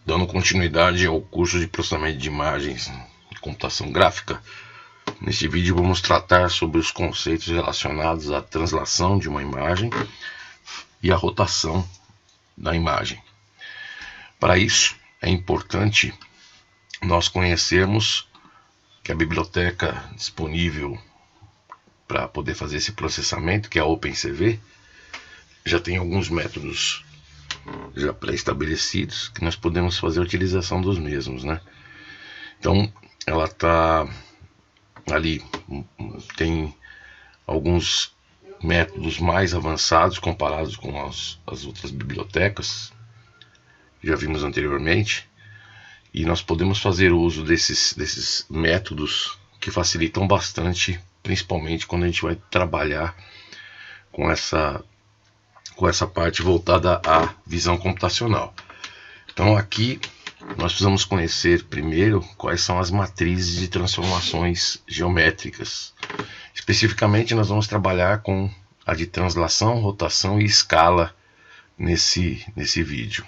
Dando continuidade ao curso de processamento de imagens e computação gráfica, neste vídeo vamos tratar sobre os conceitos relacionados à translação de uma imagem e à rotação da imagem. Para isso, é importante nós conhecermos que a biblioteca disponível para poder fazer esse processamento, que é a OpenCV, já tem alguns métodos já pré-estabelecidos que nós podemos fazer a utilização dos mesmos, né? Então, ela está ali, tem alguns métodos mais avançados comparados com as outras bibliotecas, já vimos anteriormente, e nós podemos fazer uso desses métodos que facilitam bastante, principalmente quando a gente vai trabalhar com essa parte voltada à visão computacional. Então aqui nós precisamos conhecer primeiro quais são as matrizes de transformações geométricas. Especificamente nós vamos trabalhar com a de translação, rotação e escala nesse vídeo.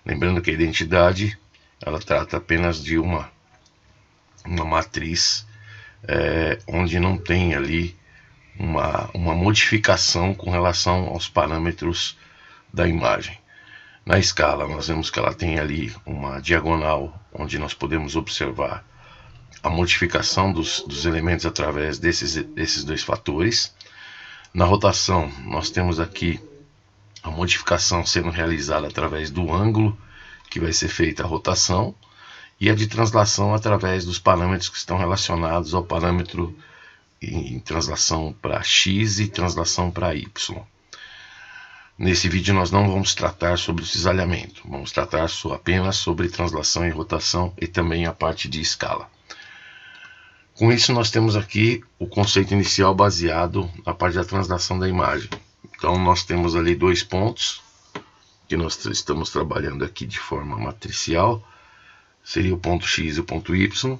Lembrando que a identidade ela trata apenas de uma matriz onde não tem ali uma modificação com relação aos parâmetros da imagem. Na escala nós vemos que ela tem ali uma diagonal onde nós podemos observar a modificação dos elementos através desses dois fatores. Na rotação nós temos aqui a modificação sendo realizada através do ângulo que vai ser feita a rotação, e a de translação através dos parâmetros que estão relacionados ao parâmetro em translação para X e translação para Y. Nesse vídeo nós não vamos tratar sobre o cisalhamento, vamos tratar apenas sobre translação e rotação e também a parte de escala. Com isso nós temos aqui o conceito inicial baseado na parte da translação da imagem. Então nós temos ali dois pontos que nós estamos trabalhando aqui de forma matricial, seria o ponto X e o ponto Y,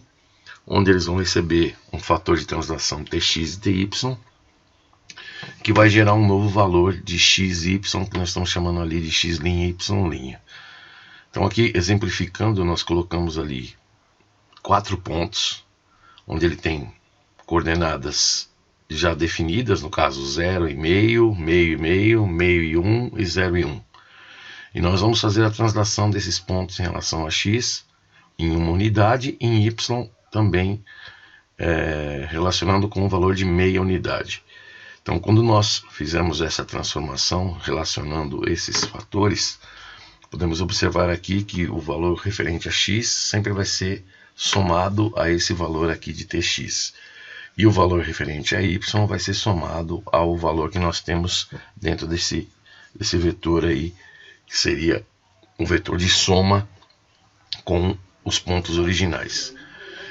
onde eles vão receber um fator de translação Tx e Ty, que vai gerar um novo valor de x e y, que nós estamos chamando ali de x' e y'. Então aqui, exemplificando, nós colocamos ali 4 pontos, onde ele tem coordenadas já definidas, no caso 0 e meio, meio e meio, meio e 1 e 0 e 1. E nós vamos fazer a translação desses pontos em relação a x em uma unidade e em y também relacionando com o valor de meia unidade. Então, quando nós fizermos essa transformação relacionando esses fatores, podemos observar aqui que o valor referente a x sempre vai ser somado a esse valor aqui de tx. E o valor referente a y vai ser somado ao valor que nós temos dentro desse vetor aí, que seria um vetor de soma com os pontos originais.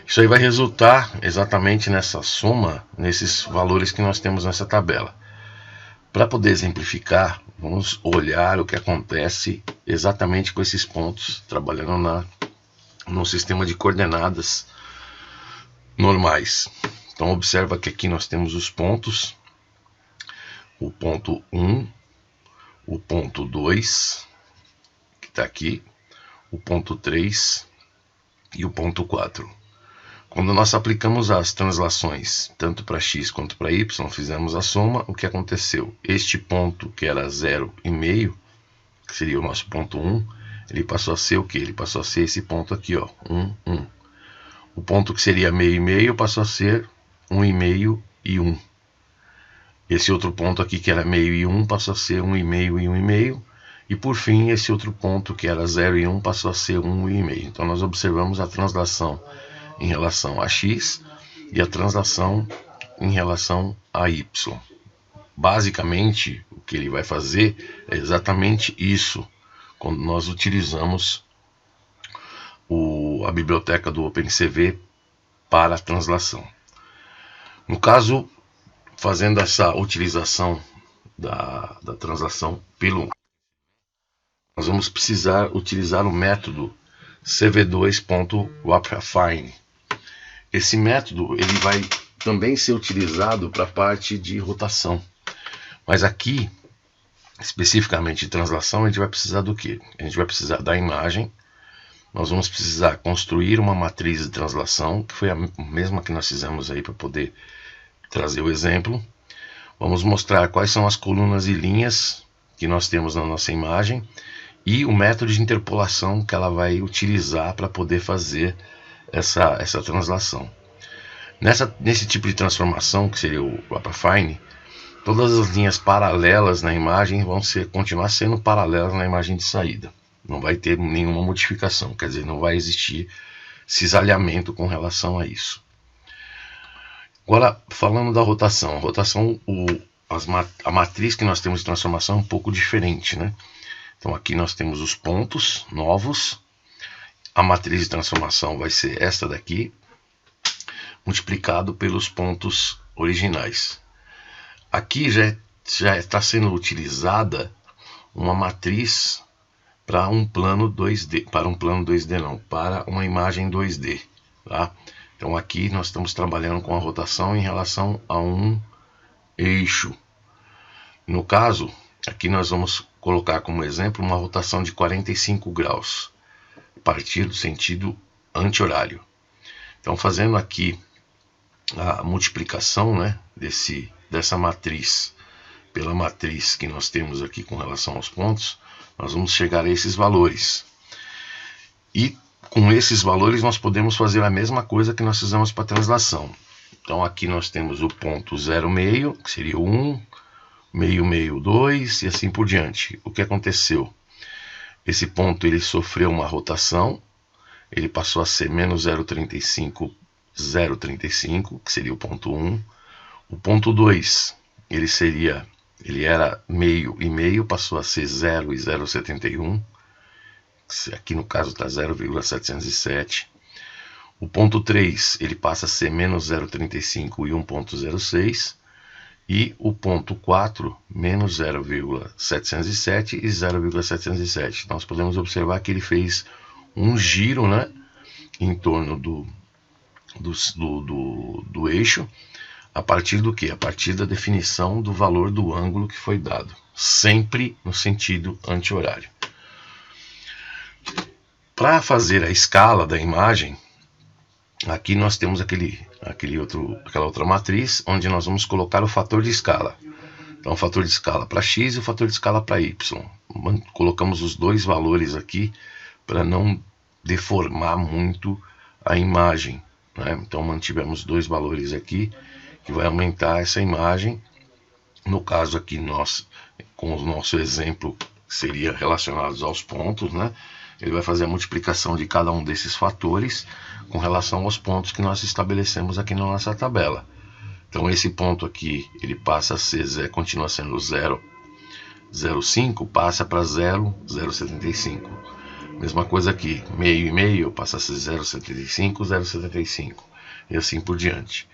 Isso aí vai resultar exatamente nessa soma, nesses valores que nós temos nessa tabela. Para poder exemplificar, vamos olhar o que acontece exatamente com esses pontos, trabalhando no sistema de coordenadas normais. Então observa que aqui nós temos os pontos, o ponto 1, o ponto 2, que está aqui, o ponto 3 e o ponto 4. Quando nós aplicamos as translações, tanto para x quanto para y, fizemos a soma, o que aconteceu? Este ponto, que era 0,5, que seria o nosso ponto 1, ele passou a ser o que? Ele passou a ser esse ponto aqui, ó, 1, 1. O ponto que seria meio e meio passou a ser 1,5 e 1. Esse outro ponto aqui, que era meio e 1, passou a ser 1,5 e 1,5. E por fim, esse outro ponto, que era 0 e 1, passou a ser 1,5. Então nós observamos a translação em relação a x e a translação em relação a y. Basicamente, o que ele vai fazer é exatamente isso quando nós utilizamos a biblioteca do OpenCV para a translação. No caso, fazendo essa utilização da translação nós vamos precisar utilizar o método cv2.wrapaffine. Esse método ele vai também ser utilizado para a parte de rotação. Mas aqui, especificamente de translação, a gente vai precisar do quê? A gente vai precisar da imagem, nós vamos precisar construir uma matriz de translação, que foi a mesma que nós fizemos aí para poder trazer o exemplo. Vamos mostrar quais são as colunas e linhas que nós temos na nossa imagem e o método de interpolação que ela vai utilizar para poder fazer essa translação. Nesse tipo de transformação, que seria o affine, todas as linhas paralelas na imagem vão continuar sendo paralelas na imagem de saída. Não vai ter nenhuma modificação, quer dizer, não vai existir cisalhamento com relação a isso. Agora, falando da rotação. A rotação, a matriz que nós temos de transformação é um pouco diferente, né? Então aqui nós temos os pontos novos. A matriz de transformação vai ser esta daqui, multiplicado pelos pontos originais. Aqui já está sendo utilizada uma matriz para um plano 2D, para uma imagem 2D, tá? Então aqui nós estamos trabalhando com a rotação em relação a um eixo. No caso, aqui nós vamos colocar como exemplo uma rotação de 45 graus, a partir do sentido anti-horário. Então, fazendo aqui a multiplicação, né, dessa matriz pela matriz que nós temos aqui com relação aos pontos, nós vamos chegar a esses valores. E com esses valores nós podemos fazer a mesma coisa que nós fizemos para a translação. Então aqui nós temos o ponto 0,5, que seria 1, meio, meio, 2 e assim por diante. O que aconteceu? Esse ponto ele sofreu uma rotação, ele passou a ser menos 0,35, 0,35, que seria o ponto 1. O ponto 2, ele era meio e meio, passou a ser 0 e 0,71. Aqui no caso está 0,707. O ponto 3, ele passa a ser menos 0,35 e 1,06. E o ponto 4, menos 0,707 e 0,707. Nós podemos observar que ele fez um giro, né, em torno do eixo, a partir do que? A partir da definição do valor do ângulo que foi dado, sempre no sentido anti-horário. Para fazer a escala da imagem, aqui nós temos aquela outra matriz, onde nós vamos colocar o fator de escala. Então, o fator de escala para x e o fator de escala para y. Colocamos os dois valores aqui para não deformar muito a imagem, né? Então, mantivemos dois valores aqui, que vai aumentar essa imagem. No caso aqui, com o nosso exemplo, seria relacionados aos pontos, né? Ele vai fazer a multiplicação de cada um desses fatores com relação aos pontos que nós estabelecemos aqui na nossa tabela. Então esse ponto aqui, ele passa a ser, continua sendo 0,05, passa para 0,075. Mesma coisa aqui, meio e meio passa a ser 0,75, 0,75 e assim por diante.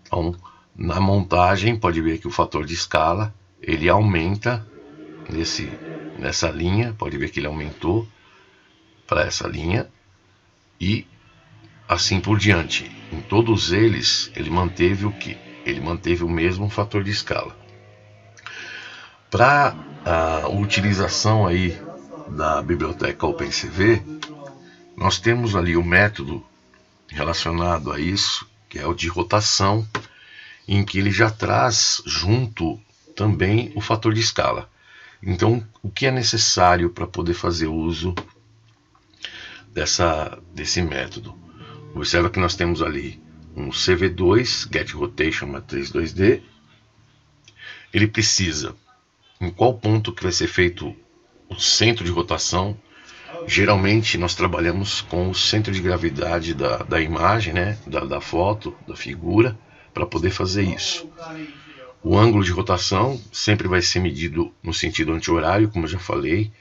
Então, na montagem, pode ver que o fator de escala, ele aumenta nessa linha, pode ver que ele aumentou para essa linha e assim por diante. Em todos eles, ele manteve o que? Ele manteve o mesmo fator de escala. Para a utilização aí da biblioteca OpenCV, nós temos ali o método relacionado a isso, que é o de rotação, em que ele já traz junto também o fator de escala. Então, o que é necessário para poder fazer uso desse método? Observa que nós temos ali um CV2, Get Rotation Matriz 2D. Ele precisa, em qual ponto que vai ser feito o centro de rotação. Geralmente nós trabalhamos com o centro de gravidade da imagem, né, da foto, da figura, para poder fazer isso. O ângulo de rotação sempre vai ser medido no sentido anti-horário, como eu já falei,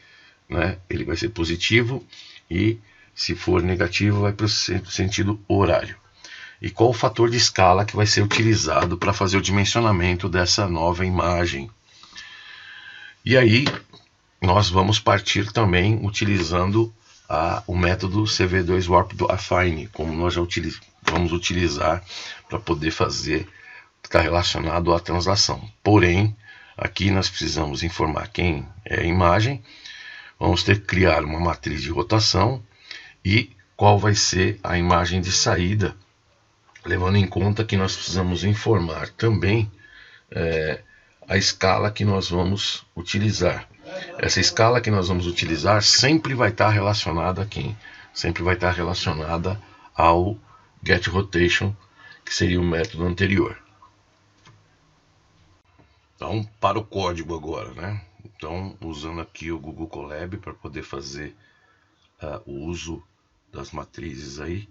né? Ele vai ser positivo e, se for negativo, vai para o sentido horário. E qual o fator de escala que vai ser utilizado para fazer o dimensionamento dessa nova imagem. E aí nós vamos partir também utilizando o método CV2 Warped Affine, como nós já vamos utilizar para poder fazer que está relacionado à translação. Porém, aqui nós precisamos informar quem é a imagem. Vamos ter que criar uma matriz de rotação e qual vai ser a imagem de saída, levando em conta que nós precisamos informar também a escala que nós vamos utilizar. Essa escala que nós vamos utilizar sempre vai estar relacionada a quem? Sempre vai estar relacionada ao getRotation, que seria o método anterior. Então, para o código agora, né? Então, usando aqui o Google Colab para poder fazer o uso das matrizes aí.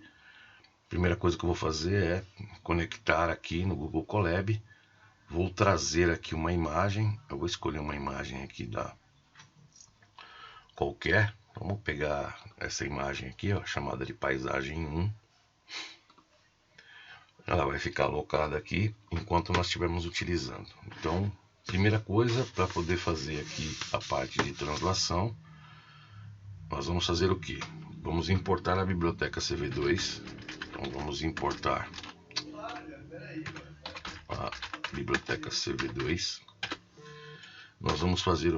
Primeira coisa que eu vou fazer é conectar aqui no Google Colab. Vou trazer aqui uma imagem. Eu vou escolher uma imagem aqui da qualquer. Vamos pegar essa imagem aqui, ó, chamada de paisagem 1. Ela vai ficar alocada aqui enquanto nós estivermos utilizando. Então, primeira coisa, para poder fazer aqui a parte de translação, nós vamos fazer o que? Vamos importar a biblioteca CV2. Então, vamos importar a biblioteca CV2. Nós vamos fazer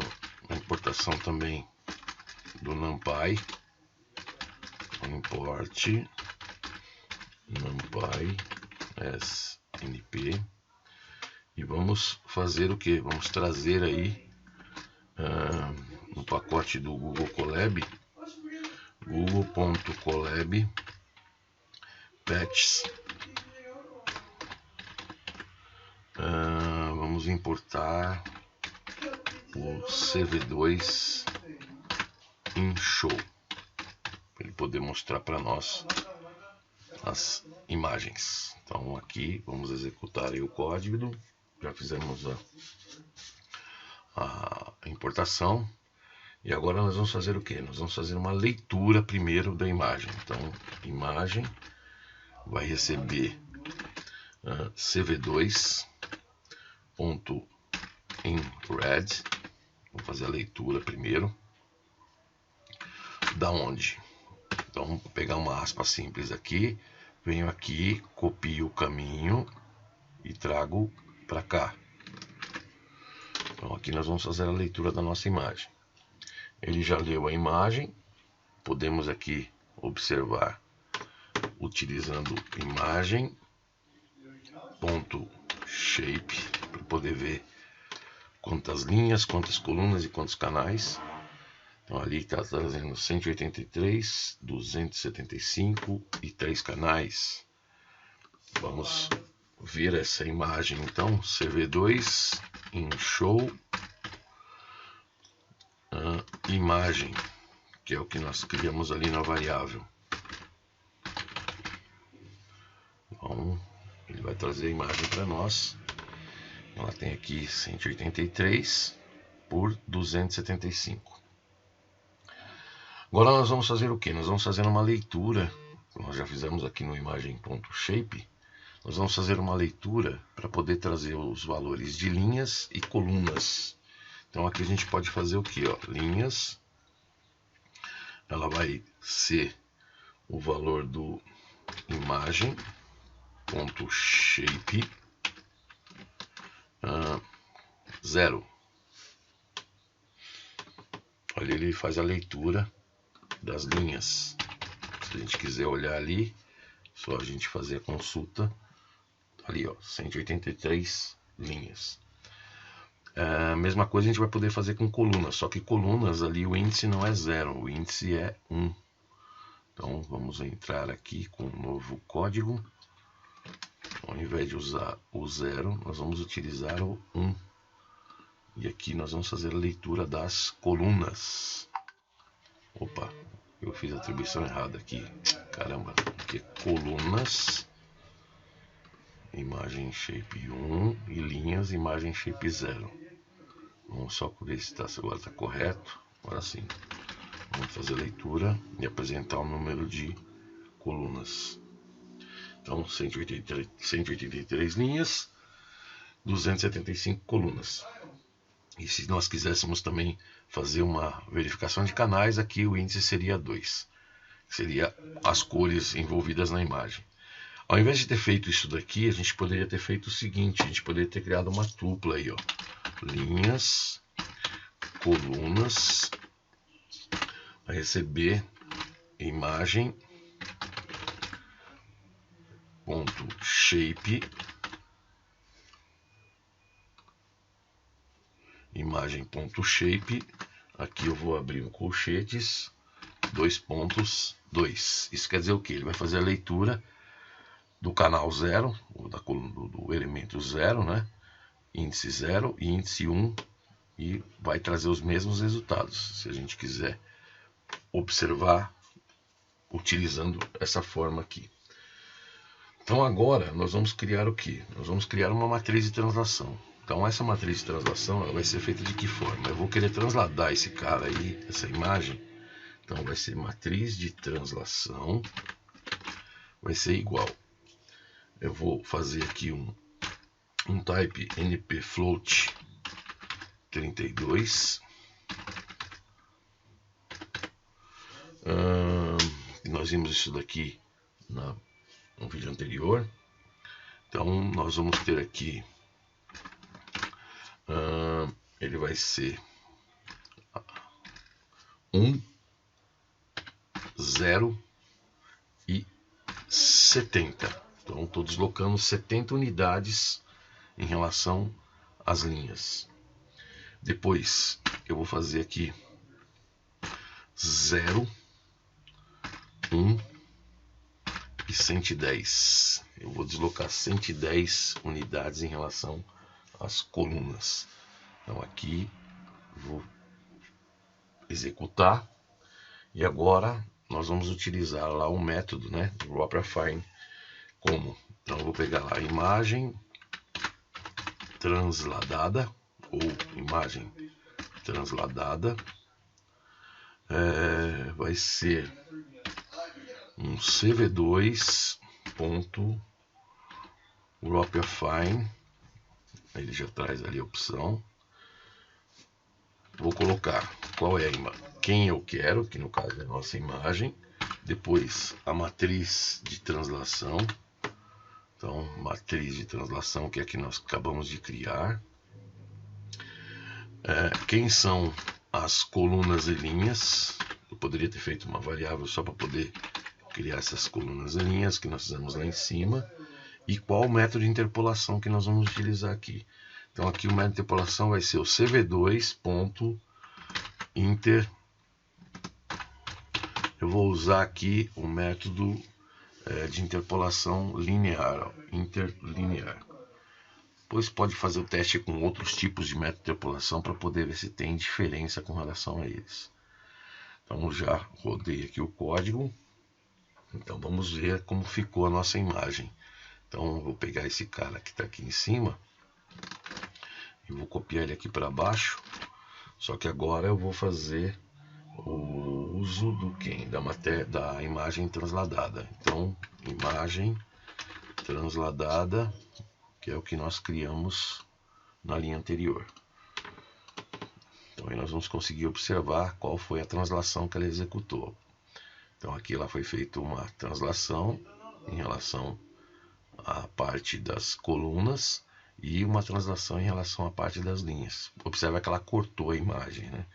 a importação também do NumPy. Import NumPy SNP. E vamos fazer o que? Vamos trazer aí no pacote do Google Colab, google.colab patches. Vamos importar o CV2 in show, para ele poder mostrar para nós as imagens. Então aqui vamos executar aí o código. Já fizemos a importação. E agora nós vamos fazer o que? Nós vamos fazer uma leitura primeiro da imagem. Então, imagem vai receber CV2.inRed. Vamos fazer a leitura primeiro. Da onde? Então, vou pegar uma aspa simples aqui. Venho aqui, copio o caminho e trago para cá. Então, aqui nós vamos fazer a leitura da nossa imagem. Ele já leu a imagem. Podemos aqui observar utilizando imagem.shape para poder ver quantas linhas, quantas colunas e quantos canais. Então ali está trazendo 183, 275 e 3 canais. Vamos ver essa imagem então, CV2 in show imagem, que é o que nós criamos ali na variável. Então ele vai trazer a imagem para nós. Ela tem aqui 183 por 275. Agora nós vamos fazer o que? Nós vamos fazer uma leitura. Nós já fizemos aqui no imagem.shape. Nós vamos fazer uma leitura para poder trazer os valores de linhas e colunas. Então aqui a gente pode fazer o que? Linhas. Ela vai ser o valor do imagem.shape 0. Olha, ele faz a leitura das linhas. Se a gente quiser olhar ali, só a gente fazer a consulta. Ali, 183 linhas. A mesma coisa a gente vai poder fazer com colunas, só que colunas ali o índice não é 0, o índice é 1. Então vamos entrar aqui com um novo código. Ao invés de usar o 0, nós vamos utilizar o 1. E aqui nós vamos fazer a leitura das colunas. Opa, eu fiz a atribuição errada aqui. Caramba, aqui é colunas, imagem shape 1 e linhas, imagem shape 0. Vamos só ver se agora está correto. Agora sim. Vamos fazer a leitura e apresentar o número de colunas. Então, 183 linhas, 275 colunas. E se nós quiséssemos também fazer uma verificação de canais, aqui o índice seria 2. Seria as cores envolvidas na imagem. Ao invés de ter feito isso daqui, a gente poderia ter feito o seguinte. A gente poderia ter criado uma tupla aí, linhas, colunas, vai receber imagem ponto shape, imagem ponto shape. Aqui eu vou abrir um colchetes, 2 pontos, 2. Isso quer dizer o que? Ele vai fazer a leitura do canal 0, do elemento 0, né? Índice 0 e índice 1, e vai trazer os mesmos resultados, se a gente quiser observar utilizando essa forma aqui. Então agora nós vamos criar o que? Nós vamos criar uma matriz de translação. Então essa matriz de translação ela vai ser feita de que forma? Eu vou querer transladar esse cara aí, essa imagem. Então vai ser matriz de translação, vai ser igual. Eu vou fazer aqui um type npfloat 32. Nós vimos isso daqui no vídeo anterior. Então nós vamos ter aqui, ele vai ser 1, 0 e 70. Então estou deslocando 70 unidades em relação às linhas. Depois eu vou fazer aqui 0, 1 e 110. Eu vou deslocar 110 unidades em relação às colunas. Então aqui vou executar. E agora nós vamos utilizar lá o método, né, do RopeAffine. Como? Então eu vou pegar lá a imagem transladada, ou imagem transladada, vai ser um cv2.RopeAffine. Ele já traz ali a opção. Vou colocar qual é quem eu quero, que no caso é a nossa imagem. Depois a matriz de translação. Então, matriz de translação, que é a que nós acabamos de criar. Quem são as colunas e linhas? Eu poderia ter feito uma variável só para poder criar essas colunas e linhas que nós fizemos lá em cima. E qual o método de interpolação que nós vamos utilizar aqui? Então aqui o método de interpolação vai ser o cv2.inter. Eu vou usar aqui o método de interpolação linear, interlinear. Depois pode fazer o teste com outros tipos de método de interpolação para poder ver se tem diferença com relação a eles. Então já rodei aqui o código. Então vamos ver como ficou a nossa imagem. Então eu vou pegar esse cara que está aqui em cima e vou copiar ele aqui para baixo. Só que agora eu vou fazer o uso da imagem transladada. Então imagem transladada, que é o que nós criamos na linha anterior. Então aí nós vamos conseguir observar qual foi a translação que ela executou. Então aqui ela foi feita uma translação em relação à parte das colunas e uma translação em relação à parte das linhas. Observa que ela cortou a imagem, né?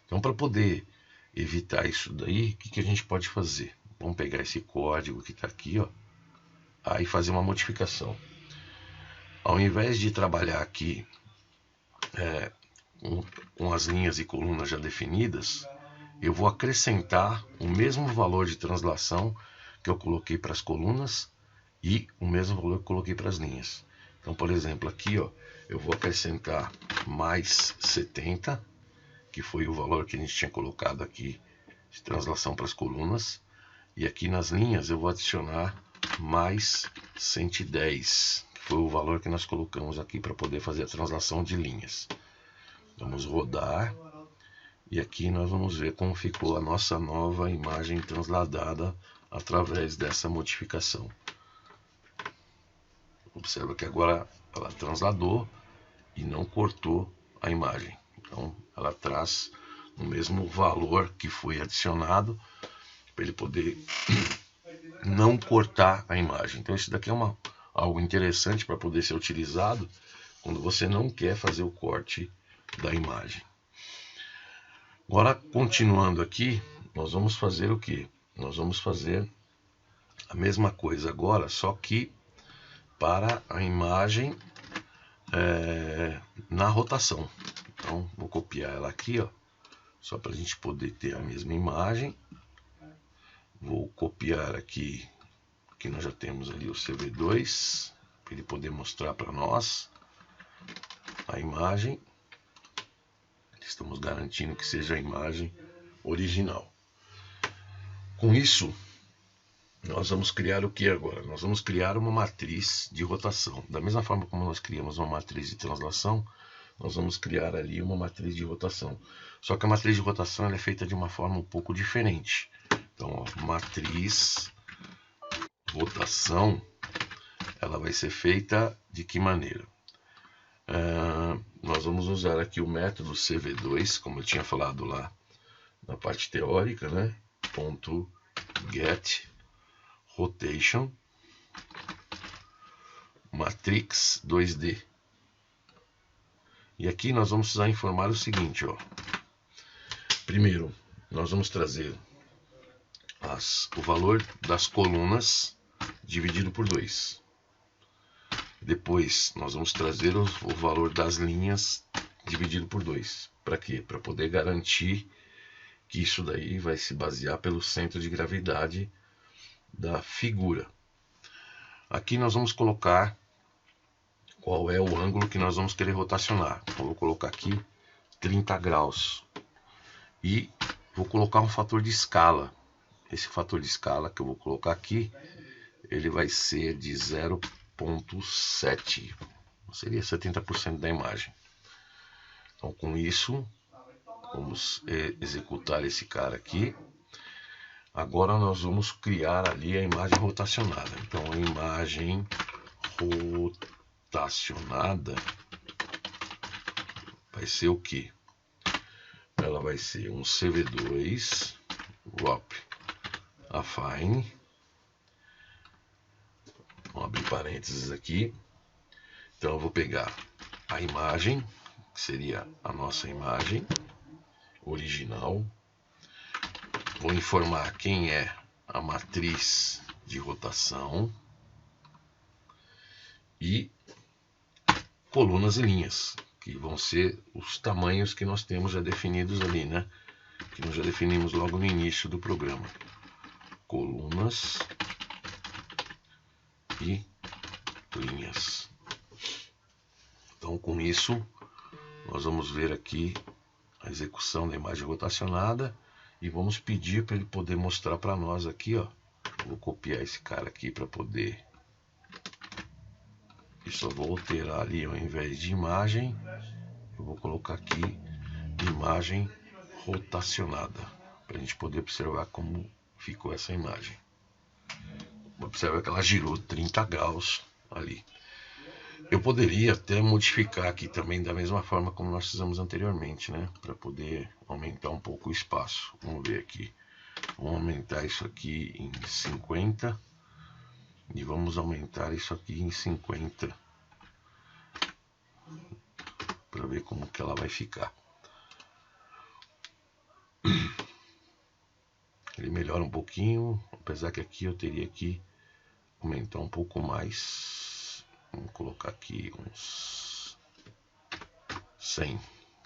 Então para poder evitar isso daí, o que a gente pode fazer? Vamos pegar esse código que está aqui, ó, e fazer uma modificação. Ao invés de trabalhar aqui com as linhas e colunas já definidas, eu vou acrescentar o mesmo valor de translação que eu coloquei para as colunas e o mesmo valor que eu coloquei para as linhas. Então, por exemplo, aqui ó, eu vou acrescentar mais 70, que foi o valor que a gente tinha colocado aqui de translação para as colunas. E aqui nas linhas eu vou adicionar mais 110, que foi o valor que nós colocamos aqui para poder fazer a translação de linhas. Vamos rodar. E aqui nós vamos ver como ficou a nossa nova imagem transladada através dessa modificação. Observa que agora ela transladou e não cortou a imagem. Então ela traz o mesmo valor que foi adicionado para ele poder não cortar a imagem. Então isso daqui é algo interessante para poder ser utilizado quando você não quer fazer o corte da imagem. Agora, continuando aqui, nós vamos fazer o que? nós vamos fazer a mesma coisa agora, só que para a imagem na rotação. Então vou copiar ela aqui, ó, só para a gente poder ter a mesma imagem. Vou copiar aqui, que nós já temos ali o CV2, para ele poder mostrar para nós a imagem. Estamos garantindo que seja a imagem original. Com isso, nós vamos criar o que agora? Nós vamos criar uma matriz de rotação. Da mesma forma como nós criamos uma matriz de translação, nós vamos criar ali uma matriz de rotação. Só que a matriz de rotação ela é feita de uma forma um pouco diferente. Então, ó, matriz rotação, ela vai ser feita de que maneira? Nós vamos usar aqui o método CV2, como eu tinha falado lá na parte teórica, né? .get rotation matrix 2D. E aqui nós vamos precisar informar o seguinte, ó. Primeiro, nós vamos trazer o valor das colunas dividido por 2. Depois, nós vamos trazer o valor das linhas dividido por 2. Para quê? Para poder garantir que isso daí vai se basear pelo centro de gravidade da figura. Aqui nós vamos colocar qual é o ângulo que nós vamos querer rotacionar. Então, vou colocar aqui 30 graus. E vou colocar um fator de escala. Esse fator de escala que eu vou colocar aqui, ele vai ser de 0,7. Seria 70% da imagem. Então, com isso, vamos executar esse cara aqui. Agora nós vamos criar ali a imagem rotacionada. Então, a imagem rotacionada vai ser o que? Ela vai ser um CV2 Wrap Affine. Vamos abrir parênteses aqui. Então eu vou pegar a imagem, que seria a nossa imagem original. Vou informar quem é a matriz de rotação e colunas e linhas, que vão ser os tamanhos que nós temos já definidos ali, né? Que nós já definimos logo no início do programa. Colunas e linhas. Então, com isso, nós vamos ver aqui a execução da imagem rotacionada e vamos pedir para ele poder mostrar para nós aqui, ó. Vou copiar esse cara aqui para poder. E só vou alterar ali, ao invés de imagem, eu vou colocar aqui imagem rotacionada, para a gente poder observar como ficou essa imagem. Observa que ela girou 30 graus ali. Eu poderia até modificar aqui também da mesma forma como nós fizemos anteriormente, né? Para poder aumentar um pouco o espaço. Vamos ver aqui. Vamos aumentar isso aqui em 50. E vamos aumentar isso aqui em 50. Para ver como que ela vai ficar. Ele melhora um pouquinho. Apesar que aqui eu teria que aumentar um pouco mais. Vamos colocar aqui uns 100.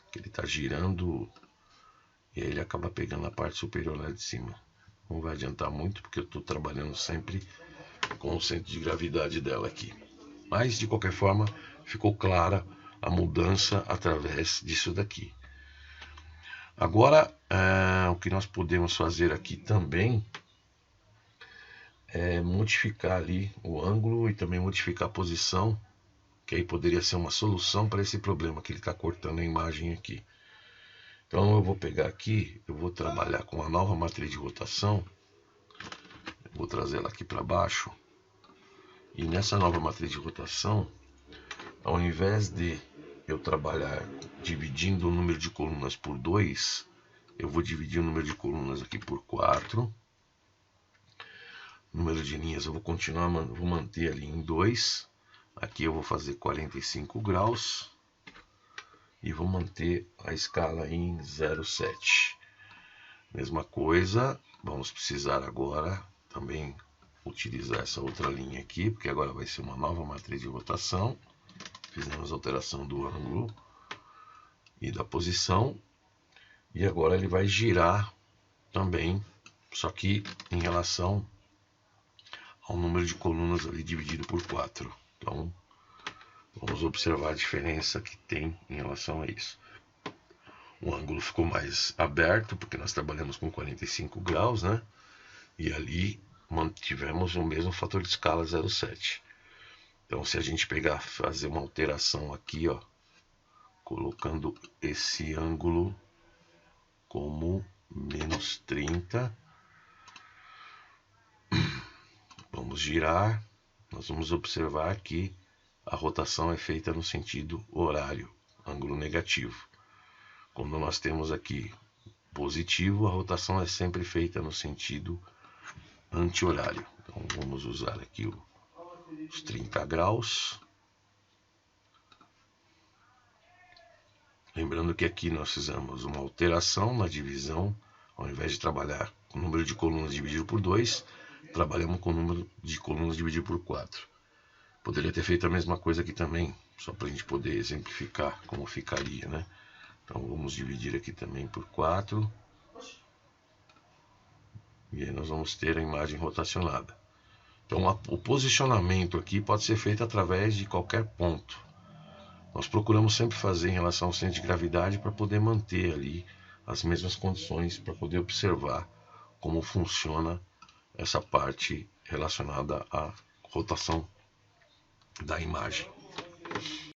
Que ele está girando e aí ele acaba pegando a parte superior lá de cima. Não vai adiantar muito porque eu estou trabalhando sempre com o centro de gravidade dela aqui. Mas de qualquer forma ficou clara a mudança através disso daqui. Agora o que nós podemos fazer aqui também é modificar ali o ângulo e também modificar a posição, que aí poderia ser uma solução para esse problema que ele está cortando a imagem aqui. Então eu vou pegar aqui, eu vou trabalhar com a nova matriz de rotação, vou trazer ela aqui para baixo, e nessa nova matriz de rotação, ao invés de eu trabalhar dividindo o número de colunas por 2, eu vou dividir o número de colunas aqui por 4. Número de linhas eu vou continuar, vou manter ali em 2. Aqui eu vou fazer 45 graus. E vou manter a escala em 0,7. Mesma coisa, vamos precisar agora também utilizar essa outra linha aqui, porque agora vai ser uma nova matriz de rotação. Fizemos a alteração do ângulo e da posição, e agora ele vai girar também, só que em relação ao número de colunas ali dividido por 4. Então vamos observar a diferença que tem em relação a isso. O ângulo ficou mais aberto, porque nós trabalhamos com 45 graus, né? E ali mantivemos o mesmo fator de escala 0,7. Então, se a gente pegar, fazer uma alteração aqui, ó, colocando esse ângulo como menos 30, vamos girar, nós vamos observar que a rotação é feita no sentido horário, ângulo negativo. Quando nós temos aqui positivo, a rotação é sempre feita no sentido anti-horário. Então vamos usar aqui os 30 graus. Lembrando que aqui nós fizemos uma alteração na divisão. Ao invés de trabalhar com o número de colunas dividido por 2, trabalhamos com o número de colunas dividido por 4. Poderia ter feito a mesma coisa aqui também, só para a gente poder exemplificar como ficaria, né? Então vamos dividir aqui também por 4. E aí nós vamos ter a imagem rotacionada. Então o posicionamento aqui pode ser feito através de qualquer ponto. Nós procuramos sempre fazer em relação ao centro de gravidade para poder manter ali as mesmas condições, para poder observar como funciona essa parte relacionada à rotação da imagem.